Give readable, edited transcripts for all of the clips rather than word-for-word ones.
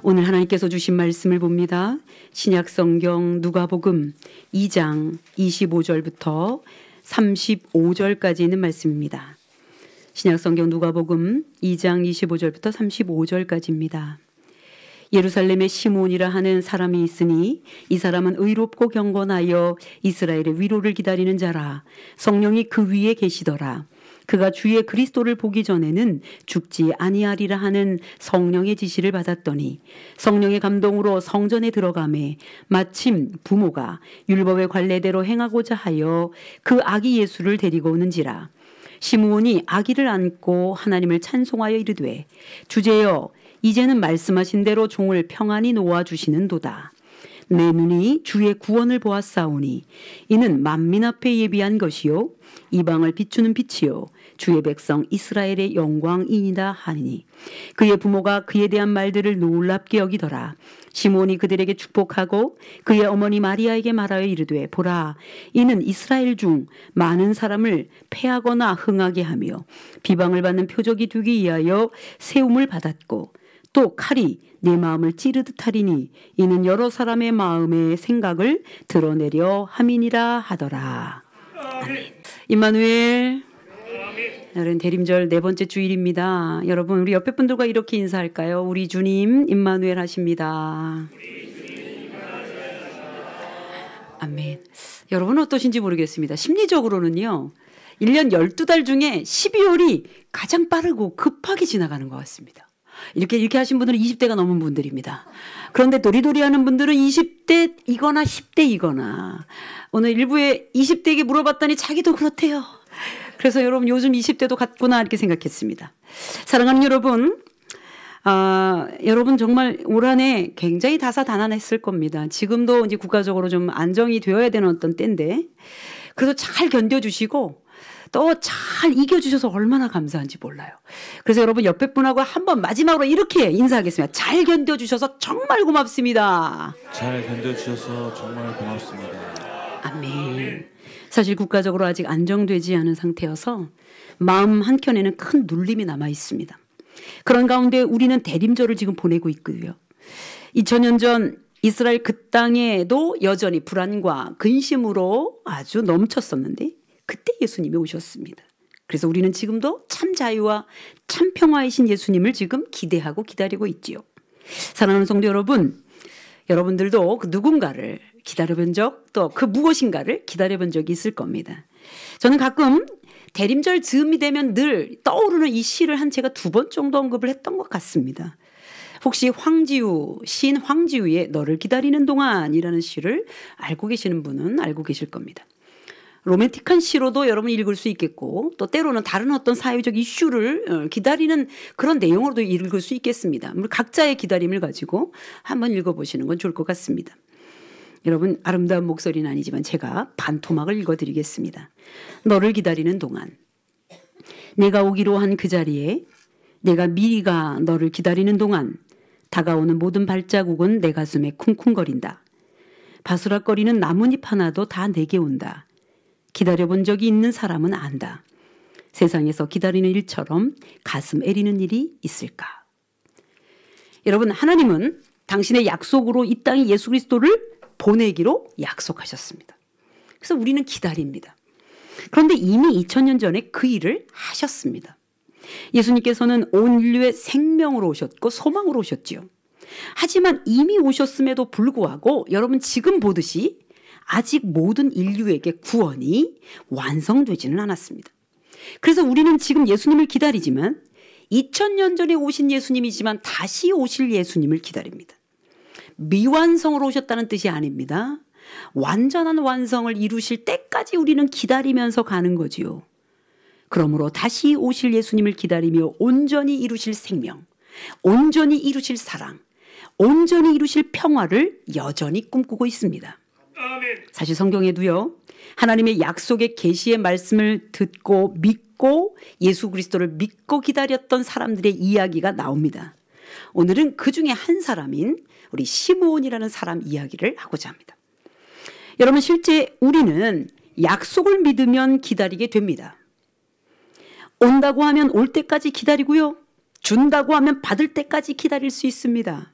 오늘 하나님께서 주신 말씀을 봅니다. 신약성경 누가복음 2장 25절부터 35절까지 있는 말씀입니다. 신약성경 누가복음 2장 25절부터 35절까지입니다. 예루살렘에 시몬이라 하는 사람이 있으니 이 사람은 의롭고 경건하여 이스라엘의 위로를 기다리는 자라. 성령이 그 위에 계시더라. 그가 주의 그리스도를 보기 전에는 죽지 아니하리라 하는 성령의 지시를 받았더니 성령의 감동으로 성전에 들어가매 마침 부모가 율법의 관례대로 행하고자 하여 그 아기 예수를 데리고 오는지라. 시므온이 아기를 안고 하나님을 찬송하여 이르되 주제여 이제는 말씀하신 대로 종을 평안히 놓아주시는도다. 내 눈이 주의 구원을 보았사오니 이는 만민 앞에 예비한 것이요 이방을 비추는 빛이요 주의 백성 이스라엘의 영광이니이다 하니 그의 부모가 그에 대한 말들을 놀랍게 여기더라. 시몬이 그들에게 축복하고 그의 어머니 마리아에게 말하여 이르되 보라 이는 이스라엘 중 많은 사람을 패하거나 흥하게 하며 비방을 받는 표적이 되기 위하여 세움을 받았고 또 칼이 내 마음을 찌르듯 하리니 이는 여러 사람의 마음의 생각을 드러내려 함이니라 하더라. 아멘. 임마누엘. 오늘은 대림절 네 번째 주일입니다. 여러분 우리 옆에 분들과 이렇게 인사할까요? 우리 주님 임마누엘 하십니다. 아멘. 여러분 어떠신지 모르겠습니다. 심리적으로는요. 1년 12달 중에 12월이 가장 빠르고 급하게 지나가는 것 같습니다. 이렇게 하신 분들은 20대가 넘은 분들입니다. 그런데 도리도리 하는 분들은 20대이거나 10대이거나 오늘 일부에 20대에게 물어봤더니 자기도 그렇대요. 그래서 여러분 요즘 20대도 같구나 이렇게 생각했습니다. 사랑하는 여러분, 여러분 정말 올 한 해 굉장히 다사다난했을 겁니다. 지금도 이제 국가적으로 좀 안정이 되어야 되는 어떤 때인데 그래서 잘 견뎌주시고 또 잘 이겨주셔서 얼마나 감사한지 몰라요. 그래서 여러분 옆에 분하고 한번 마지막으로 이렇게 인사하겠습니다. 잘 견뎌주셔서 정말 고맙습니다. 잘 견뎌주셔서 정말 고맙습니다. 아멘. 사실 국가적으로 아직 안정되지 않은 상태여서 마음 한켠에는 큰 눌림이 남아 있습니다. 그런 가운데 우리는 대림절을 지금 보내고 있고요. 2000년 전 이스라엘 그 땅에도 여전히 불안과 근심으로 아주 넘쳤었는데 그때 예수님이 오셨습니다. 그래서 우리는 지금도 참 자유와 참 평화이신 예수님을 지금 기대하고 기다리고 있지요. 사랑하는 성도 여러분, 여러분들도 그 누군가를 기다려본 적, 또 그 무엇인가를 기다려본 적이 있을 겁니다. 저는 가끔 대림절 즈음이 되면 늘 떠오르는 이 시를 한 제가 2번 정도 언급을 했던 것 같습니다. 혹시 황지우, 시인 황지우의 너를 기다리는 동안이라는 시를 알고 계시는 분은 알고 계실 겁니다. 로맨틱한 시로도 여러분 읽을 수 있겠고 또 때로는 다른 어떤 사회적 이슈를 기다리는 그런 내용으로도 읽을 수 있겠습니다. 각자의 기다림을 가지고 한번 읽어보시는 건 좋을 것 같습니다. 여러분 아름다운 목소리는 아니지만 제가 반토막을 읽어드리겠습니다. 너를 기다리는 동안 내가 오기로 한 그 자리에 내가 미리가 너를 기다리는 동안 다가오는 모든 발자국은 내 가슴에 쿵쿵거린다. 바스락거리는 나뭇잎 하나도 다 내게 온다. 기다려본 적이 있는 사람은 안다. 세상에서 기다리는 일처럼 가슴 애리는 일이 있을까? 여러분 하나님은 당신의 약속으로 이 땅에 예수 그리스도를 보내기로 약속하셨습니다. 그래서 우리는 기다립니다. 그런데 이미 2000년 전에 그 일을 하셨습니다. 예수님께서는 온 인류의 생명으로 오셨고 소망으로 오셨지요. 하지만 이미 오셨음에도 불구하고 여러분 지금 보듯이 아직 모든 인류에게 구원이 완성되지는 않았습니다. 그래서 우리는 지금 예수님을 기다리지만 2000년 전에 오신 예수님이지만 다시 오실 예수님을 기다립니다. 미완성으로 오셨다는 뜻이 아닙니다. 완전한 완성을 이루실 때까지 우리는 기다리면서 가는 거지요. 그러므로 다시 오실 예수님을 기다리며 온전히 이루실 생명, 온전히 이루실 사랑, 온전히 이루실 평화를 여전히 꿈꾸고 있습니다. 사실 성경에도요. 하나님의 약속의 계시의 말씀을 듣고 믿고 예수 그리스도를 믿고 기다렸던 사람들의 이야기가 나옵니다. 오늘은 그 중에 한 사람인 우리 시므온이라는 사람 이야기를 하고자 합니다. 여러분 실제 우리는 약속을 믿으면 기다리게 됩니다. 온다고 하면 올 때까지 기다리고요. 준다고 하면 받을 때까지 기다릴 수 있습니다.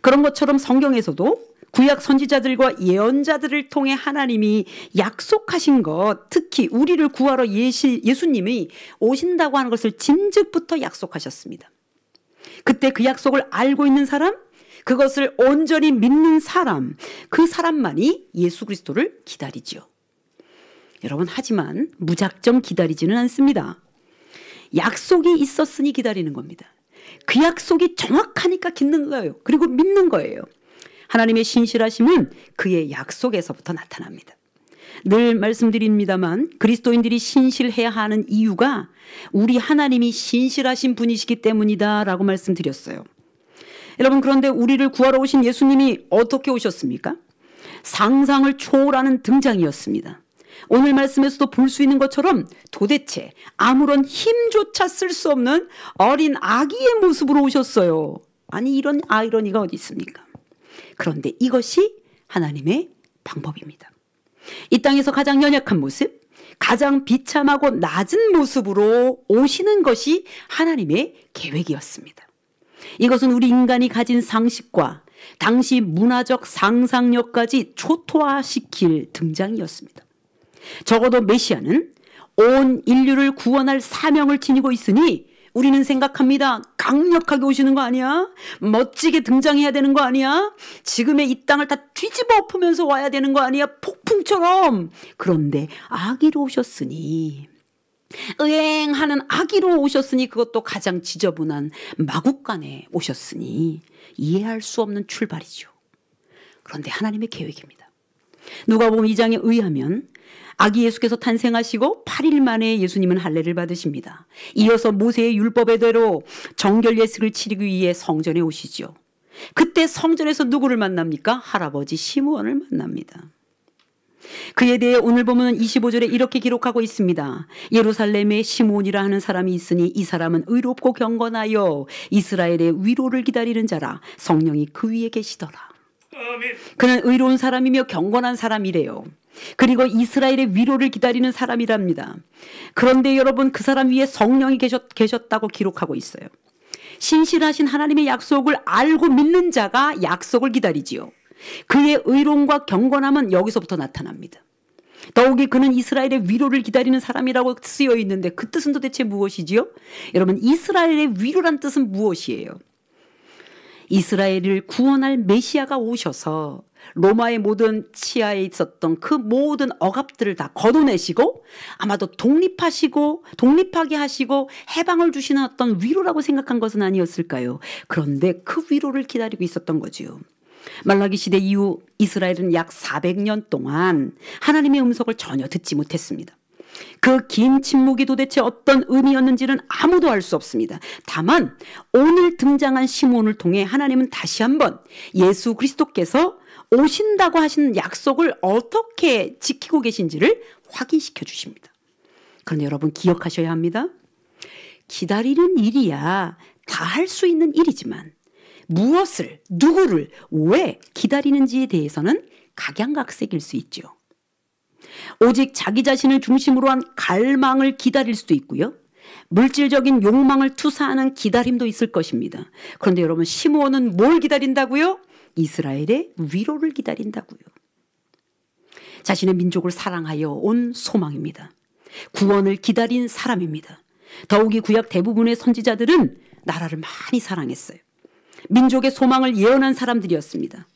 그런 것처럼 성경에서도 구약 선지자들과 예언자들을 통해 하나님이 약속하신 것, 특히 우리를 구하러 예수님이 오신다고 하는 것을 진즉부터 약속하셨습니다. 그때 그 약속을 알고 있는 사람, 그것을 온전히 믿는 사람, 그 사람만이 예수 그리스도를 기다리지요. 여러분, 하지만 무작정 기다리지는 않습니다. 약속이 있었으니 기다리는 겁니다. 그 약속이 정확하니까 기다리는 거예요. 그리고 믿는 거예요. 하나님의 신실하심은 그의 약속에서부터 나타납니다. 늘 말씀드립니다만 그리스도인들이 신실해야 하는 이유가 우리 하나님이 신실하신 분이시기 때문이다 라고 말씀드렸어요. 여러분, 그런데 우리를 구하러 오신 예수님이 어떻게 오셨습니까? 상상을 초월하는 등장이었습니다. 오늘 말씀에서도 볼 수 있는 것처럼 도대체 아무런 힘조차 쓸 수 없는 어린 아기의 모습으로 오셨어요. 아니, 이런 아이러니가 어디 있습니까? 그런데 이것이 하나님의 방법입니다. 이 땅에서 가장 연약한 모습, 가장 비참하고 낮은 모습으로 오시는 것이 하나님의 계획이었습니다. 이것은 우리 인간이 가진 상식과 당시 문화적 상상력까지 초토화시킬 등장이었습니다. 적어도 메시아는 온 인류를 구원할 사명을 지니고 있으니 우리는 생각합니다. 강력하게 오시는 거 아니야? 멋지게 등장해야 되는 거 아니야? 지금의 이 땅을 다 뒤집어 엎으면서 와야 되는 거 아니야? 폭풍처럼. 그런데 아기로 오셨으니, 의행하는 아기로 오셨으니, 그것도 가장 지저분한 마국간에 오셨으니 이해할 수 없는 출발이죠. 그런데 하나님의 계획입니다. 누가복음 2장에 의하면 아기 예수께서 탄생하시고 8일 만에 예수님은 할례를 받으십니다. 이어서 모세의 율법에대로 정결 예식을 치르기 위해 성전에 오시죠. 그때 성전에서 누구를 만납니까? 할아버지 시므온을 만납니다. 그에 대해 오늘 보면 25절에 이렇게 기록하고 있습니다. 예루살렘에 시므온이라 하는 사람이 있으니 이 사람은 의롭고 경건하여 이스라엘의 위로를 기다리는 자라. 성령이 그 위에 계시더라. 그는 의로운 사람이며 경건한 사람이래요. 그리고 이스라엘의 위로를 기다리는 사람이랍니다. 그런데 여러분, 그 사람 위에 성령이 계셨다고 기록하고 있어요. 신실하신 하나님의 약속을 알고 믿는 자가 약속을 기다리지요. 그의 의로움과 경건함은 여기서부터 나타납니다. 더욱이 그는 이스라엘의 위로를 기다리는 사람이라고 쓰여 있는데 그 뜻은 도대체 무엇이지요? 여러분, 이스라엘의 위로란 뜻은 무엇이에요? 이스라엘을 구원할 메시아가 오셔서 로마의 모든 치하에 있었던 그 모든 억압들을 다 걷어내시고 아마도 독립하게 하시고 해방을 주시는 어떤 위로라고 생각한 것은 아니었을까요? 그런데 그 위로를 기다리고 있었던 거지요. 말라기 시대 이후 이스라엘은 약 400년 동안 하나님의 음성을 전혀 듣지 못했습니다. 그 긴 침묵이 도대체 어떤 의미였는지는 아무도 알 수 없습니다. 다만 오늘 등장한 시므온을 통해 하나님은 다시 한번 예수 그리스도께서 오신다고 하신 약속을 어떻게 지키고 계신지를 확인시켜 주십니다. 그런데 여러분, 기억하셔야 합니다. 기다리는 일이야 다 할 수 있는 일이지만 무엇을, 누구를, 왜 기다리는지에 대해서는 각양각색일 수 있죠. 오직 자기 자신을 중심으로 한 갈망을 기다릴 수도 있고요. 물질적인 욕망을 투사하는 기다림도 있을 것입니다. 그런데 여러분, 시므온은 뭘 기다린다고요? 이스라엘의 위로를 기다린다고요. 자신의 민족을 사랑하여 온 소망입니다. 구원을 기다린 사람입니다. 더욱이 구약 대부분의 선지자들은 나라를 많이 사랑했어요. 민족의 소망을 예언한 사람들이었습니다.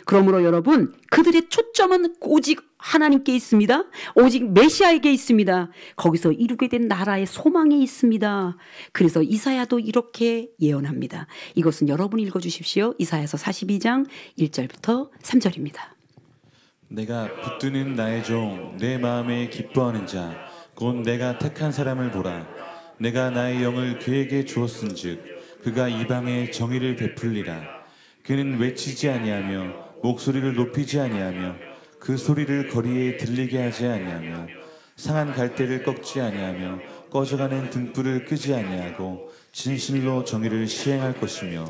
그러므로 여러분, 그들의 초점은 오직 하나님께 있습니다. 오직 메시아에게 있습니다. 거기서 이루게 된 나라의 소망에 있습니다. 그래서 이사야도 이렇게 예언합니다. 이것은 여러분이 읽어주십시오. 이사야서 42장 1절부터 3절입니다. 내가 붙드는 나의 종, 내 마음에 기뻐하는 자, 곧 내가 택한 사람을 보라. 내가 나의 영을 그에게 주었은즉 그가 이방에 정의를 베풀리라. 그는 외치지 아니하며 목소리를 높이지 아니하며 그 소리를 거리에 들리게 하지 아니하며 상한 갈대를 꺾지 아니하며 꺼져가는 등불을 끄지 아니하고 진실로 정의를 시행할 것이며.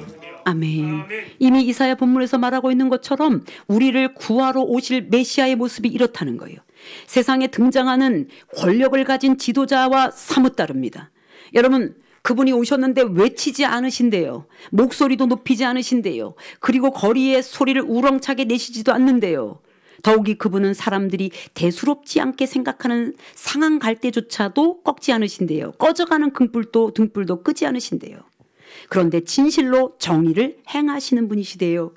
아멘. 이미 이사야 본문에서 말하고 있는 것처럼 우리를 구하러 오실 메시아의 모습이 이렇다는 거예요. 세상에 등장하는 권력을 가진 지도자와 사뭇 다릅니다. 여러분, 그분이 오셨는데 외치지 않으신대요. 목소리도 높이지 않으신대요. 그리고 거리에 소리를 우렁차게 내시지도 않는데요. 더욱이 그분은 사람들이 대수롭지 않게 생각하는 상한 갈대조차도 꺾지 않으신대요. 꺼져가는 등불도 끄지 않으신대요. 그런데 진실로 정의를 행하시는 분이시래요.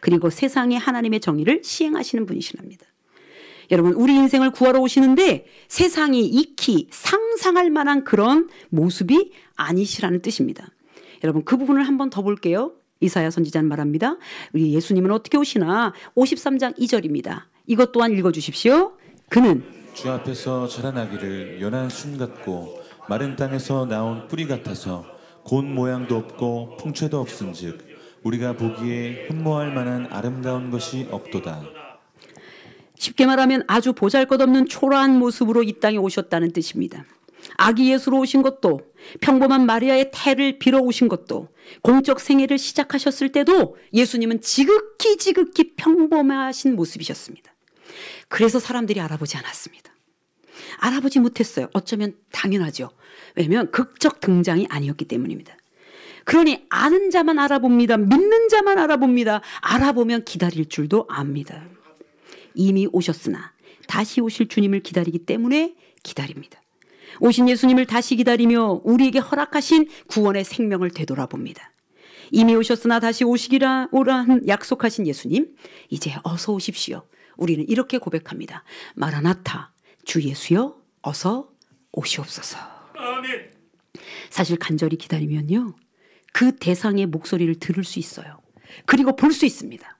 그리고 세상에 하나님의 정의를 시행하시는 분이시랍니다. 여러분, 우리 인생을 구하러 오시는데 세상이 익히 상상할 만한 그런 모습이 아니시라는 뜻입니다. 여러분, 그 부분을 한번 더 볼게요. 이사야 선지자는 말합니다. 우리 예수님은 어떻게 오시나? 53장 2절입니다. 이것 또한 읽어주십시오. 그는 주 앞에서 자라나기를 연한 순 같고 마른 땅에서 나온 뿌리 같아서 곤 모양도 없고 풍채도 없은즉 우리가 보기에 흠모할 만한 아름다운 것이 없도다. 쉽게 말하면 아주 보잘것없는 초라한 모습으로 이 땅에 오셨다는 뜻입니다. 아기 예수로 오신 것도, 평범한 마리아의 태를 빌어 오신 것도, 공적 생애를 시작하셨을 때도 예수님은 지극히 평범하신 모습이셨습니다. 그래서 사람들이 알아보지 않았습니다. 알아보지 못했어요. 어쩌면 당연하죠. 왜냐하면 극적 등장이 아니었기 때문입니다. 그러니 아는 자만 알아봅니다. 믿는 자만 알아봅니다. 알아보면 기다릴 줄도 압니다. 이미 오셨으나 다시 오실 주님을 기다리기 때문에 기다립니다. 오신 예수님을 다시 기다리며 우리에게 허락하신 구원의 생명을 되돌아봅니다. 이미 오셨으나 다시 오시기라 오라 약속하신 예수님, 이제 어서 오십시오. 우리는 이렇게 고백합니다. 마라나타, 주 예수여 어서 오시옵소서. 아멘. 사실 간절히 기다리면요, 그 대상의 목소리를 들을 수 있어요. 그리고 볼 수 있습니다.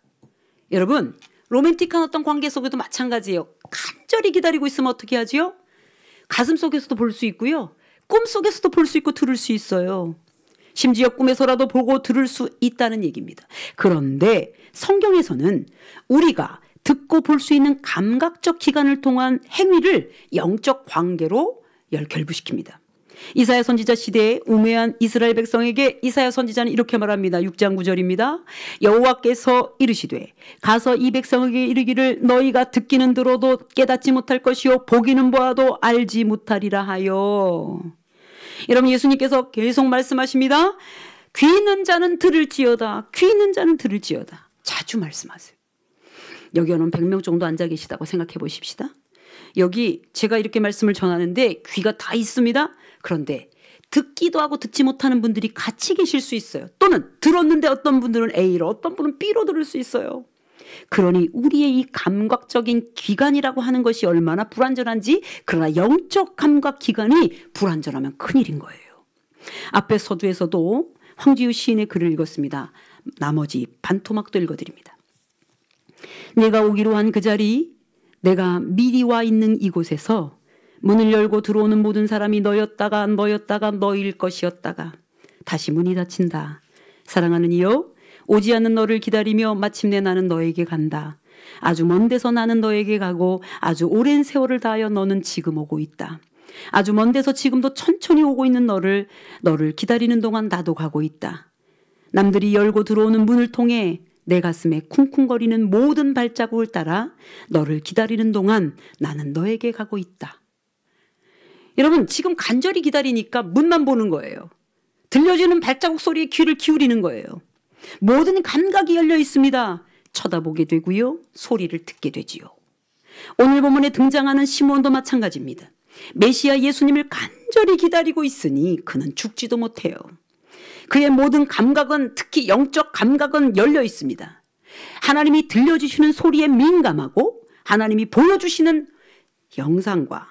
여러분, 로맨틱한 어떤 관계 속에도 마찬가지예요. 간절히 기다리고 있으면 어떻게 하지요? 가슴 속에서도 볼 수 있고요. 꿈 속에서도 볼 수 있고 들을 수 있어요. 심지어 꿈에서라도 보고 들을 수 있다는 얘기입니다. 그런데 성경에서는 우리가 듣고 볼 수 있는 감각적 기관을 통한 행위를 영적 관계로 결부시킵니다. 이사야 선지자 시대에 우매한 이스라엘 백성에게 이사야 선지자는 이렇게 말합니다. 6장 9절입니다. 여호와께서 이르시되 가서 이 백성에게 이르기를 너희가 듣기는 들어도 깨닫지 못할 것이요 보기는 보아도 알지 못하리라 하여. 여러분, 예수님께서 계속 말씀하십니다. 귀 있는 자는 들을지어다. 귀 있는 자는 들을지어다. 자주 말씀하세요. 여기 오는 100명 정도 앉아 계시다고 생각해 보십시다. 여기 제가 이렇게 말씀을 전하는데 귀가 다 있습니다. 그런데 듣기도 하고 듣지 못하는 분들이 같이 계실 수 있어요. 또는 들었는데 어떤 분들은 A로, 어떤 분은 B로 들을 수 있어요. 그러니 우리의 이 감각적인 기관이라고 하는 것이 얼마나 불완전한지, 그러나 영적 감각 기관이 불완전하면 큰일인 거예요. 앞에 서두에서도 황지우 시인의 글을 읽었습니다. 나머지 반토막도 읽어드립니다. 내가 오기로 한 그 자리, 내가 미리 와 있는 이곳에서 문을 열고 들어오는 모든 사람이 너였다가 너일 것이었다가 다시 문이 닫힌다. 사랑하는 이여, 오지 않는 너를 기다리며 마침내 나는 너에게 간다. 아주 먼 데서 나는 너에게 가고 아주 오랜 세월을 다하여 너는 지금 오고 있다. 아주 먼 데서 지금도 천천히 오고 있는 너를 기다리는 동안 나도 가고 있다. 남들이 열고 들어오는 문을 통해 내 가슴에 쿵쿵거리는 모든 발자국을 따라 너를 기다리는 동안 나는 너에게 가고 있다. 여러분, 지금 간절히 기다리니까 문만 보는 거예요. 들려지는 발자국 소리에 귀를 기울이는 거예요. 모든 감각이 열려 있습니다. 쳐다보게 되고요, 소리를 듣게 되지요. 오늘 본문에 등장하는 시몬도 마찬가지입니다. 메시아 예수님을 간절히 기다리고 있으니 그는 죽지도 못해요. 그의 모든 감각은, 특히 영적 감각은 열려 있습니다. 하나님이 들려주시는 소리에 민감하고 하나님이 보여주시는 영상과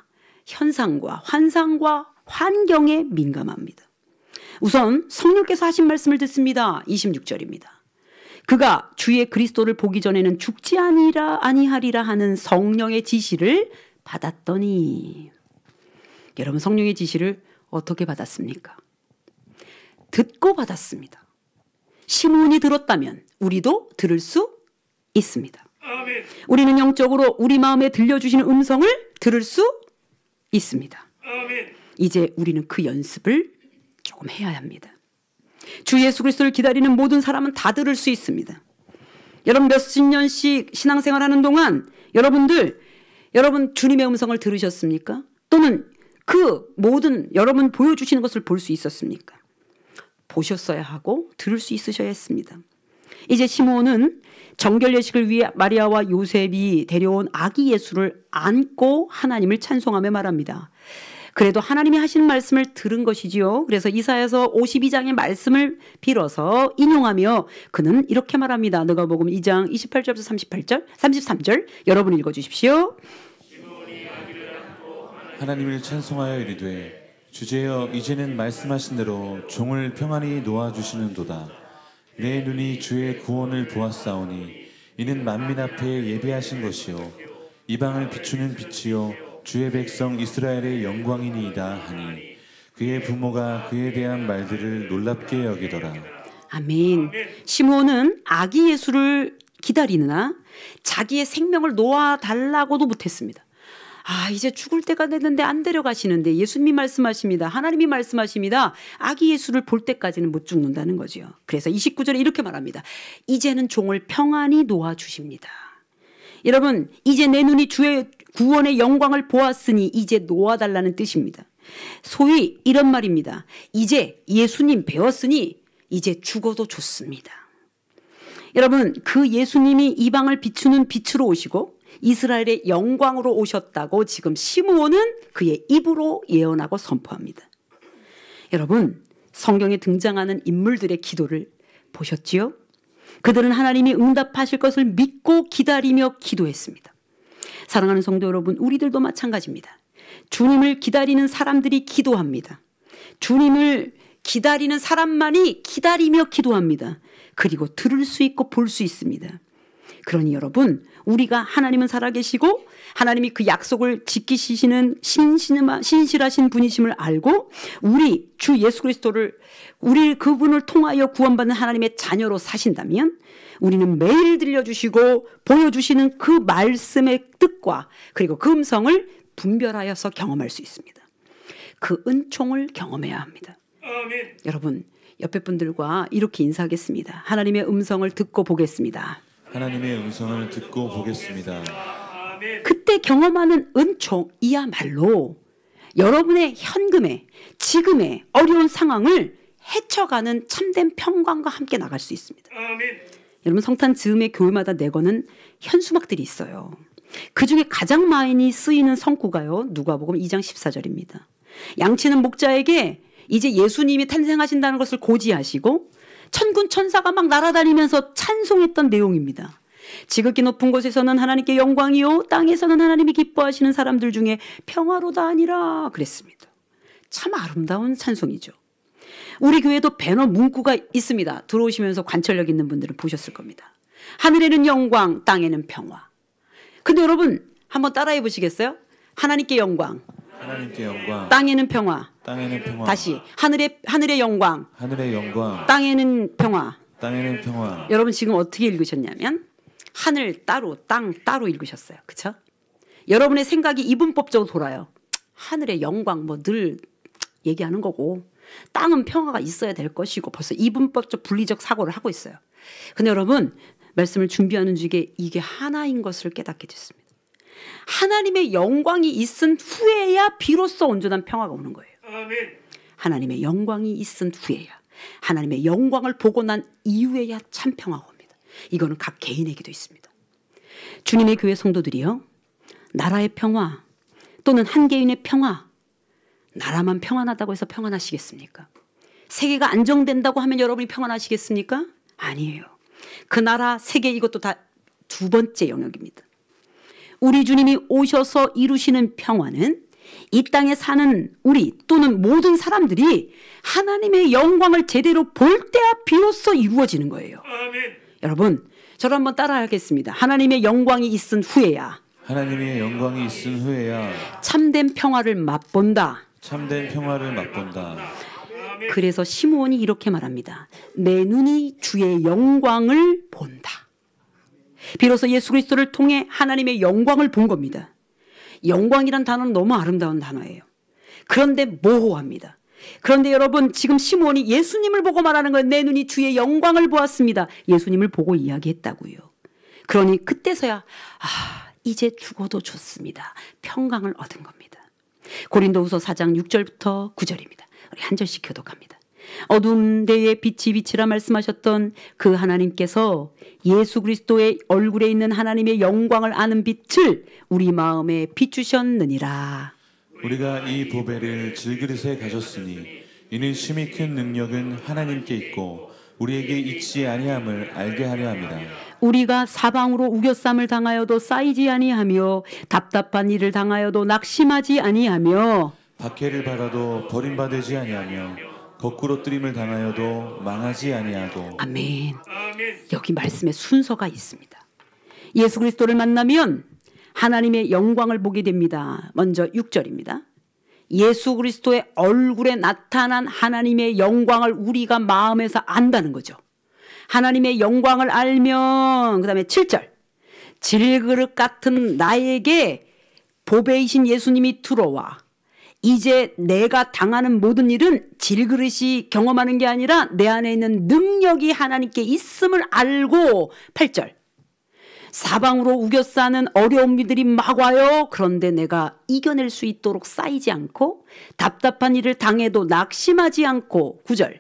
현상과 환상과 환경에 민감합니다. 우선 성령께서 하신 말씀을 듣습니다. 26절입니다. 그가 주의 그리스도를 보기 전에는 죽지 아니하리라 하는 성령의 지시를 받았더니. 여러분, 성령의 지시를 어떻게 받았습니까? 듣고 받았습니다. 시몬이 들었다면 우리도 들을 수 있습니다. 아멘. 우리는 영적으로 우리 마음에 들려주시는 음성을 들을 수 있습니다. 아멘. 이제 우리는 그 연습을 조금 해야 합니다. 주 예수 그리스도를 기다리는 모든 사람은 다 들을 수 있습니다. 여러분, 몇십 년씩 신앙생활하는 동안 여러분 주님의 음성을 들으셨습니까? 또는 그 모든 여러분 보여주시는 것을 볼 수 있었습니까? 보셨어야 하고 들을 수 있으셔야 했습니다. 이제 시므온은 정결 예식을 위해 마리아와 요셉이 데려온 아기 예수를 안고 하나님을 찬송하며 말합니다. 그래도 하나님이 하신 말씀을 들은 것이지요. 그래서 이사야서 52장의 말씀을 빌어서 인용하며 그는 이렇게 말합니다. 누가복음 2장 28절부터 33절 여러분 읽어주십시오. 하나님을 찬송하여 이르되 주제여 이제는 말씀하신 대로 종을 평안히 놓아주시는도다. 내 눈이 주의 구원을 보았사오니 이는 만민 앞에 예비하신 것이요 이방을 비추는 빛이요 주의 백성 이스라엘의 영광이니이다 하니 그의 부모가 그에 대한 말들을 놀랍게 여기더라. 아멘. 시므온은 아기 예수를 기다리느나 자기의 생명을 놓아달라고도 못했습니다. 이제 죽을 때가 됐는데 안 데려가시는데 예수님이 말씀하십니다. 하나님이 말씀하십니다. 아기 예수를 볼 때까지는 못 죽는다는 거죠. 그래서 29절에 이렇게 말합니다. 이제는 종을 평안히 놓아주십니다. 여러분, 이제 내 눈이 주의 구원의 영광을 보았으니 이제 놓아달라는 뜻입니다. 소위 이런 말입니다. 이제 예수님 배웠으니 이제 죽어도 좋습니다. 여러분, 그 예수님이 이방을 비추는 빛으로 오시고 이스라엘의 영광으로 오셨다고 지금 시므온은 그의 입으로 예언하고 선포합니다. 여러분, 성경에 등장하는 인물들의 기도를 보셨지요? 그들은 하나님이 응답하실 것을 믿고 기다리며 기도했습니다. 사랑하는 성도 여러분, 우리들도 마찬가지입니다. 주님을 기다리는 사람들이 기도합니다. 주님을 기다리는 사람만이 기다리며 기도합니다. 그리고 들을 수 있고 볼 수 있습니다. 그러니 여러분, 우리가 하나님은 살아계시고 하나님이 그 약속을 지키시는 신실하신 분이심을 알고 우리 주 예수 그리스도를 우리 그분을 통하여 구원받는 하나님의 자녀로 사신다면 우리는 매일 들려주시고 보여주시는 그 말씀의 뜻과 그리고 그 음성을 분별하여서 경험할 수 있습니다. 그 은총을 경험해야 합니다. 아멘. 여러분, 옆에 분들과 이렇게 인사하겠습니다. 하나님의 음성을 듣고 보겠습니다. 하나님의 음성을 듣고 보겠습니다. 그때 경험하는 은총이야말로 여러분의 현금에 지금의 어려운 상황을 헤쳐가는 참된 평강과 함께 나갈 수 있습니다. 여러분, 성탄 즈음에 교회마다 내거는 현수막들이 있어요. 그중에 가장 많이 쓰이는 성구가요, 누가복음 2장 14절입니다. 양치는 목자에게 이제 예수님이 탄생하신다는 것을 고지하시고 천군 천사가 막 날아다니면서 찬송했던 내용입니다. 지극히 높은 곳에서는 하나님께 영광이요 땅에서는 하나님이 기뻐하시는 사람들 중에 평화로다 하니라 그랬습니다. 참 아름다운 찬송이죠. 우리 교회도 배너 문구가 있습니다. 들어오시면서 관철력 있는 분들은 보셨을 겁니다. 하늘에는 영광, 땅에는 평화. 근데 여러분 한번 따라해 보시겠어요? 하나님께 영광, 하나님께 영광, 땅에는 평화. 땅에는 평화. 다시 하늘의 영광, 하늘의 영광, 땅에는 평화. 땅에는 평화. 여러분 지금 어떻게 읽으셨냐면 하늘 따로 땅 따로 읽으셨어요. 그렇죠? 여러분의 생각이 이분법적으로 돌아요. 하늘의 영광 뭐 늘 얘기하는 거고 땅은 평화가 있어야 될 것이고 벌써 이분법적 분리적 사고를 하고 있어요. 근데 여러분 말씀을 준비하는 중에 이게 하나인 것을 깨닫게 됐습니다. 하나님의 영광이 있은 후에야 비로소 온전한 평화가 오는 거예요. 아멘. 하나님의 영광이 있은 후에야, 하나님의 영광을 보고 난 이후에야 참 평화가 옵니다. 이거는 각 개인에게도 있습니다. 주님의 교회 성도들이요, 나라의 평화 또는 한 개인의 평화, 나라만 평안하다고 해서 평안하시겠습니까? 세계가 안정된다고 하면 여러분이 평안하시겠습니까? 아니에요. 그 나라, 세계 이것도 다 두 번째 영역입니다. 우리 주님이 오셔서 이루시는 평화는 이 땅에 사는 우리 또는 모든 사람들이 하나님의 영광을 제대로 볼 때야 비로소 이루어지는 거예요. 아멘. 여러분 저를 한번 따라하겠습니다. 하나님의 영광이 있은 후에야, 하나님의 영광이 있은 후에야 참된 평화를 맛본다. 참된 평화를 맛본다. 그래서 시므온이 이렇게 말합니다. 내 눈이 주의 영광을 본다. 비로소 예수 그리스도를 통해 하나님의 영광을 본 겁니다. 영광이란 단어는 너무 아름다운 단어예요. 그런데 모호합니다. 그런데 여러분 지금 시므온이 예수님을 보고 말하는 거예요. 내 눈이 주의 영광을 보았습니다. 예수님을 보고 이야기했다고요. 그러니 그때서야 이제 죽어도 좋습니다. 평강을 얻은 겁니다. 고린도후서 4장 6절부터 9절입니다. 우리 한 절씩 교독합니다. 어두운 데에 빛이 비치라 말씀하셨던 그 하나님께서 예수 그리스도의 얼굴에 있는 하나님의 영광을 아는 빛을 우리 마음에 비추셨느니라. 우리가 이 보배를 질그릇에 가졌으니 이는 심히 큰 능력은 하나님께 있고 우리에게 있지 아니함을 알게 하려 함이라. 우리가 사방으로 우겨쌈을 당하여도 쌓이지 아니하며 답답한 일을 당하여도 낙심하지 아니하며 박해를 받아도 버림받지 아니하며 거꾸로 뜨림을 당하여도 망하지 아니하고. 아멘. 여기 말씀에 순서가 있습니다. 예수 그리스도를 만나면 하나님의 영광을 보게 됩니다. 먼저 6절입니다. 예수 그리스도의 얼굴에 나타난 하나님의 영광을 우리가 마음에서 안다는 거죠. 하나님의 영광을 알면, 그 다음에 7절, 질그릇 같은 나에게 보배이신 예수님이 들어와 이제 내가 당하는 모든 일은 질그릇이 경험하는 게 아니라 내 안에 있는 능력이 하나님께 있음을 알고. 8절, 사방으로 우겨싸는 어려움들이 막 와요. 그런데 내가 이겨낼 수 있도록 쌓이지 않고 답답한 일을 당해도 낙심하지 않고. 9절,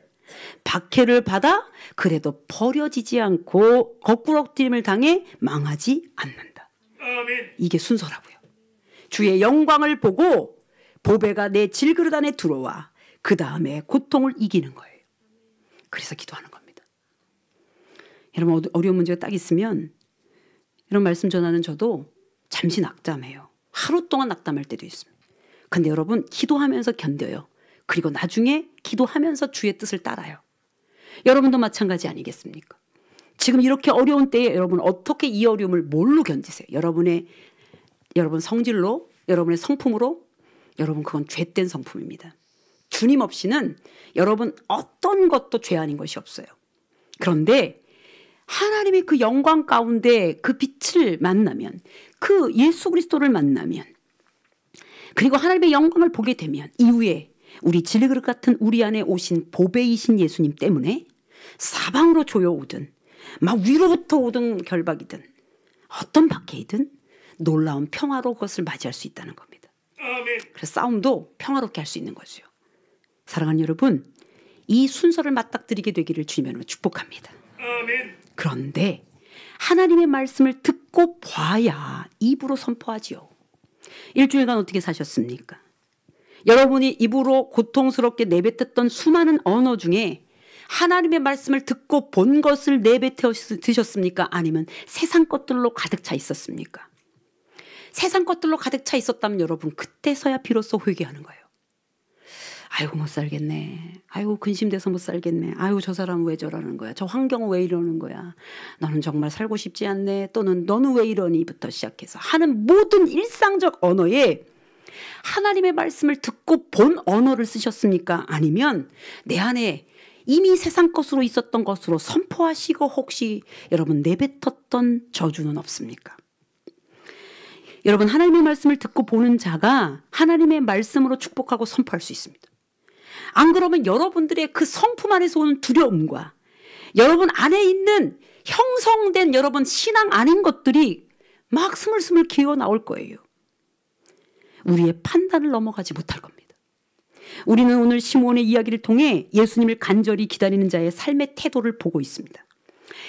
박해를 받아 그래도 버려지지 않고 거꾸로 뛰임을 당해 망하지 않는다. 이게 순서라고요. 주의 영광을 보고 보배가 내 질그릇 안에 들어와 그 다음에 고통을 이기는 거예요. 그래서 기도하는 겁니다. 여러분, 어려운 문제가 딱 있으면 이런 말씀 전하는 저도 잠시 낙담해요. 하루 동안 낙담할 때도 있습니다. 근데 여러분, 기도하면서 견뎌요. 그리고 나중에 기도하면서 주의 뜻을 따라요. 여러분도 마찬가지 아니겠습니까? 지금 이렇게 어려운 때에 여러분 어떻게 이 어려움을 뭘로 견디세요? 여러분 성질로, 여러분의 성품으로? 여러분, 그건 죄된 성품입니다. 주님 없이는 여러분 어떤 것도 죄 아닌 것이 없어요. 그런데 하나님의 그 영광 가운데 그 빛을 만나면, 그 예수 그리스도를 만나면, 그리고 하나님의 영광을 보게 되면 이후에 우리 질그릇 같은 우리 안에 오신 보배이신 예수님 때문에 사방으로 조여오든 막 위로부터 오든 결박이든 어떤 박해이든 놀라운 평화로 그것을 맞이할 수 있다는 겁니다. 그래서 싸움도 평화롭게 할 수 있는 거죠. 사랑하는 여러분, 이 순서를 맞닥뜨리게 되기를 주님으로 축복합니다. 그런데 하나님의 말씀을 듣고 봐야 입으로 선포하지요. 일주일간 어떻게 사셨습니까? 여러분이 입으로 고통스럽게 내뱉었던 수많은 언어 중에 하나님의 말씀을 듣고 본 것을 내뱉어 드셨습니까? 아니면 세상 것들로 가득 차 있었습니까? 세상 것들로 가득 차 있었다면 여러분, 그때서야 비로소 회개하는 거예요. 아이고 못 살겠네. 아이고 근심돼서 못 살겠네. 아이고 저 사람은 왜 저러는 거야. 저 환경은 왜 이러는 거야. 너는 정말 살고 싶지 않네. 또는 너는 왜 이러니?부터 시작해서 하는 모든 일상적 언어에 하나님의 말씀을 듣고 본 언어를 쓰셨습니까? 아니면 내 안에 이미 세상 것으로 있었던 것으로 선포하시고 혹시 여러분 내뱉었던 저주는 없습니까? 여러분, 하나님의 말씀을 듣고 보는 자가 하나님의 말씀으로 축복하고 선포할 수 있습니다. 안 그러면 여러분들의 그 성품 안에서 오는 두려움과 여러분 안에 있는 형성된 여러분 신앙 아닌 것들이 막 스물스물 기어 나올 거예요. 우리의 판단을 넘어가지 못할 겁니다. 우리는 오늘 시므온의 이야기를 통해 예수님을 간절히 기다리는 자의 삶의 태도를 보고 있습니다.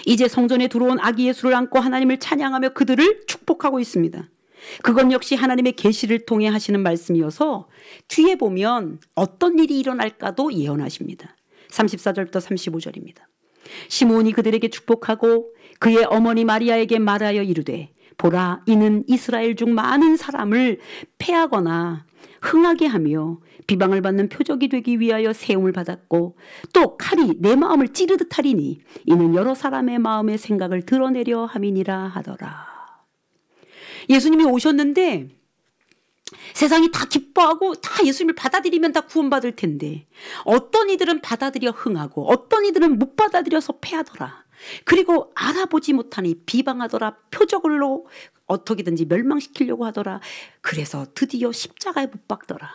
이제 성전에 들어온 아기 예수를 안고 하나님을 찬양하며 그들을 축복하고 있습니다. 그건 역시 하나님의 계시를 통해 하시는 말씀이어서 뒤에 보면 어떤 일이 일어날까도 예언하십니다. 34절부터 35절입니다. 시므온이 그들에게 축복하고 그의 어머니 마리아에게 말하여 이르되 보라, 이는 이스라엘 중 많은 사람을 패하거나 흥하게 하며 비방을 받는 표적이 되기 위하여 세움을 받았고 또 칼이 내 마음을 찌르듯 하리니 이는 여러 사람의 마음의 생각을 드러내려 함이니라 하더라. 예수님이 오셨는데 세상이 다 기뻐하고 다 예수님을 받아들이면 다 구원받을 텐데 어떤 이들은 받아들여 흥하고 어떤 이들은 못 받아들여서 패하더라. 그리고 알아보지 못하니 비방하더라. 표적으로 어떻게든지 멸망시키려고 하더라. 그래서 드디어 십자가에 못 박더라.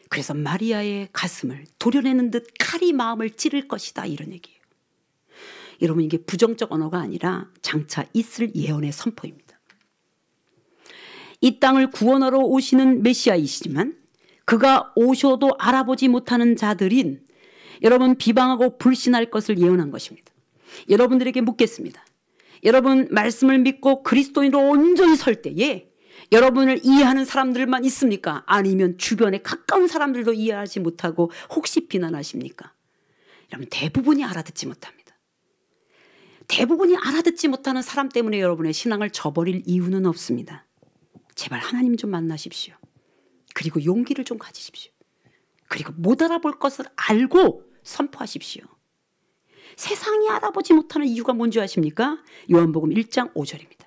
그래서 마리아의 가슴을 도려내는 듯 칼이 마음을 찌를 것이다, 이런 얘기예요. 여러분, 이게 부정적 언어가 아니라 장차 있을 예언의 선포입니다. 이 땅을 구원하러 오시는 메시아이시지만 그가 오셔도 알아보지 못하는 자들인 여러분 비방하고 불신할 것을 예언한 것입니다. 여러분들에게 묻겠습니다. 여러분 말씀을 믿고 그리스도인으로 온전히 설 때에 여러분을 이해하는 사람들만 있습니까? 아니면 주변에 가까운 사람들도 이해하지 못하고 혹시 비난하십니까? 여러분 대부분이 알아듣지 못합니다. 대부분이 알아듣지 못하는 사람 때문에 여러분의 신앙을 저버릴 이유는 없습니다. 제발 하나님 좀 만나십시오. 그리고 용기를 좀 가지십시오. 그리고 못 알아볼 것을 알고 선포하십시오. 세상이 알아보지 못하는 이유가 뭔지 아십니까? 요한복음 1장 5절입니다.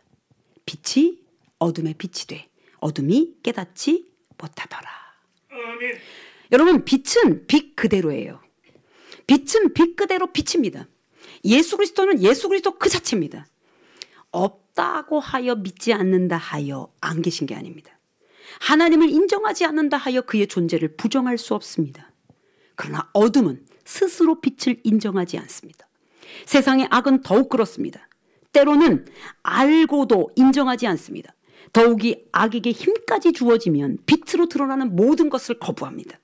빛이 어둠에 빛이 돼 어둠이 깨닫지 못하더라. 아멘. 여러분 빛은 빛 그대로예요. 빛은 빛 그대로 빛입니다. 예수 그리스도는 예수 그리스도 그 자체입니다. 없다고 하여 믿지 않는다 하여 안 계신 게 아닙니다. 하나님을 인정하지 않는다 하여 그의 존재를 부정할 수 없습니다. 그러나 어둠은 스스로 빛을 인정하지 않습니다. 세상의 악은 더욱 그렇습니다. 때로는 알고도 인정하지 않습니다. 더욱이 악에게 힘까지 주어지면 빛으로 드러나는 모든 것을 거부합니다.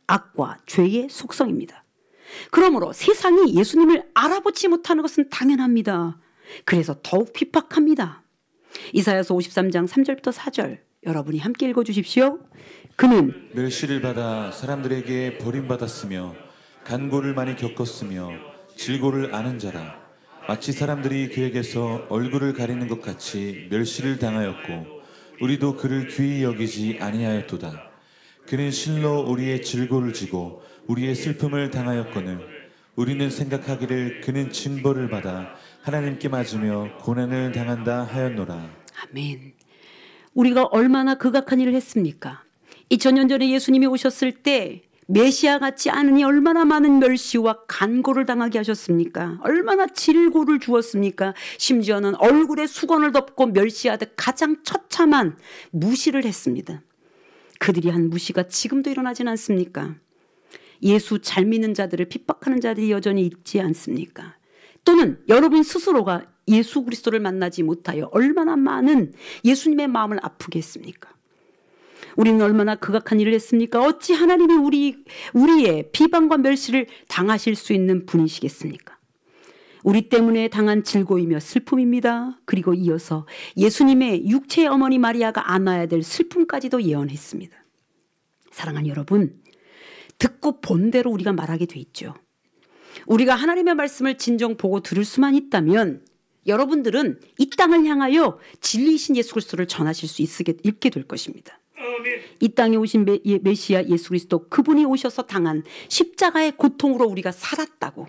악과 죄의 속성입니다. 그러므로 세상이 예수님을 알아보지 못하는 것은 당연합니다. 그래서 더욱 핍박합니다. 이사야서 53장 3절부터 4절 여러분이 함께 읽어주십시오. 그는 멸시를 받아 사람들에게 버림받았으며 간고를 많이 겪었으며 질고를 아는 자라. 마치 사람들이 그에게서 얼굴을 가리는 것 같이 멸시를 당하였고 우리도 그를 귀히 여기지 아니하였도다. 그는 실로 우리의 질고를 지고 우리의 슬픔을 당하였거늘 우리는 생각하기를 그는 징벌을 받아 하나님께 맞으며 고난을 당한다 하였노라. 아멘. 우리가 얼마나 극악한 일을 했습니까? 2000년 전에 예수님이 오셨을 때 메시아 같지 않으니 얼마나 많은 멸시와 간고를 당하게 하셨습니까? 얼마나 질고를 주었습니까? 심지어는 얼굴에 수건을 덮고 멸시하듯 가장 처참한 무시를 했습니다. 그들이 한 무시가 지금도 일어나진 않습니까? 예수 잘 믿는 자들을 핍박하는 자들이 여전히 있지 않습니까? 또는 여러분 스스로가 예수 그리스도를 만나지 못하여 얼마나 많은 예수님의 마음을 아프게 했습니까? 우리는 얼마나 극악한 일을 했습니까? 어찌 하나님이 우리의 비방과 멸시를 당하실 수 있는 분이시겠습니까? 우리 때문에 당한 질고이며 슬픔입니다. 그리고 이어서 예수님의 육체의 어머니 마리아가 안아야 될 슬픔까지도 예언했습니다. 사랑하는 여러분, 듣고 본 대로 우리가 말하게 돼 있죠. 우리가 하나님의 말씀을 진정 보고 들을 수만 있다면 여러분들은 이 땅을 향하여 진리이신 예수 그리스도를 전하실 수 있게 될 것입니다. 이 땅에 오신 메시아 예수 그리스도 그분이 오셔서 당한 십자가의 고통으로 우리가 살았다고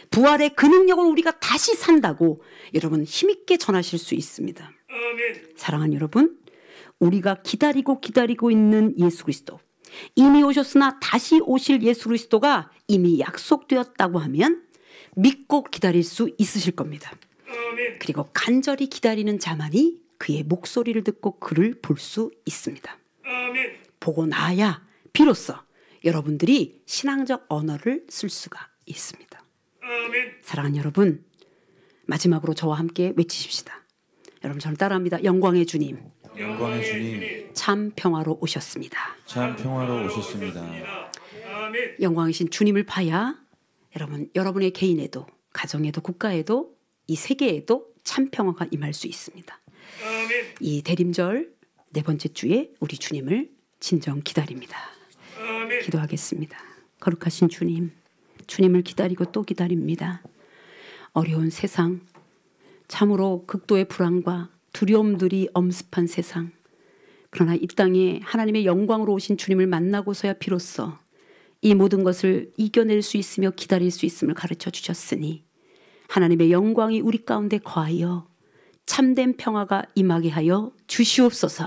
부활의 그 능력으로 우리가 다시 산다고 여러분 힘있게 전하실 수 있습니다. 사랑하는 여러분, 우리가 기다리고 있는 예수 그리스도 이미 오셨으나 다시 오실 예수 그리스도가 이미 약속되었다고 하면 믿고 기다릴 수 있으실 겁니다. 그리고 간절히 기다리는 자만이 그의 목소리를 듣고 그를 볼 수 있습니다. 보고 나야 비로소 여러분들이 신앙적 언어를 쓸 수가 있습니다. 사랑하는 여러분, 마지막으로 저와 함께 외치십시다. 여러분 저를 따라합니다. 영광의 주님, 영광의 주님, 참 평화로 오셨습니다. 참 평화로 오셨습니다. 영광이신 주님을 봐야 여러분의 개인에도 가정에도 국가에도 이 세계에도 참 평화가 임할 수 있습니다. 이 대림절 네 번째 주에 우리 주님을 진정 기다립니다. 기도하겠습니다. 거룩하신 주님, 주님을 기다리고 또 기다립니다. 어려운 세상, 참으로 극도의 불안과 두려움들이 엄습한 세상, 그러나 이 땅에 하나님의 영광으로 오신 주님을 만나고서야 비로소 이 모든 것을 이겨낼 수 있으며 기다릴 수 있음을 가르쳐 주셨으니 하나님의 영광이 우리 가운데 거하여 참된 평화가 임하게 하여 주시옵소서.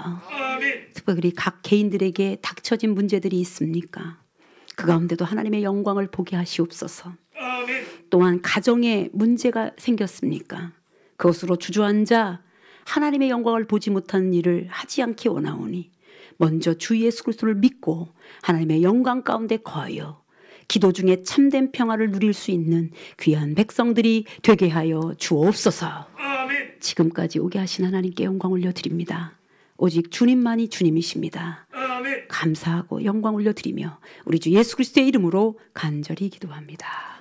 특별히 각 개인들에게 닥쳐진 문제들이 있습니까? 그 가운데도 하나님의 영광을 보게 하시옵소서. 또한 가정에 문제가 생겼습니까? 그것으로 주저앉아 하나님의 영광을 보지 못하는 일을 하지 않기 원하오니 먼저 주 예수 그리스도를 믿고 하나님의 영광 가운데 거하여 기도 중에 참된 평화를 누릴 수 있는 귀한 백성들이 되게 하여 주옵소서. 지금까지 오게 하신 하나님께 영광 올려드립니다. 오직 주님만이 주님이십니다. 감사하고 영광 올려드리며 우리 주 예수 그리스도의 이름으로 간절히 기도합니다.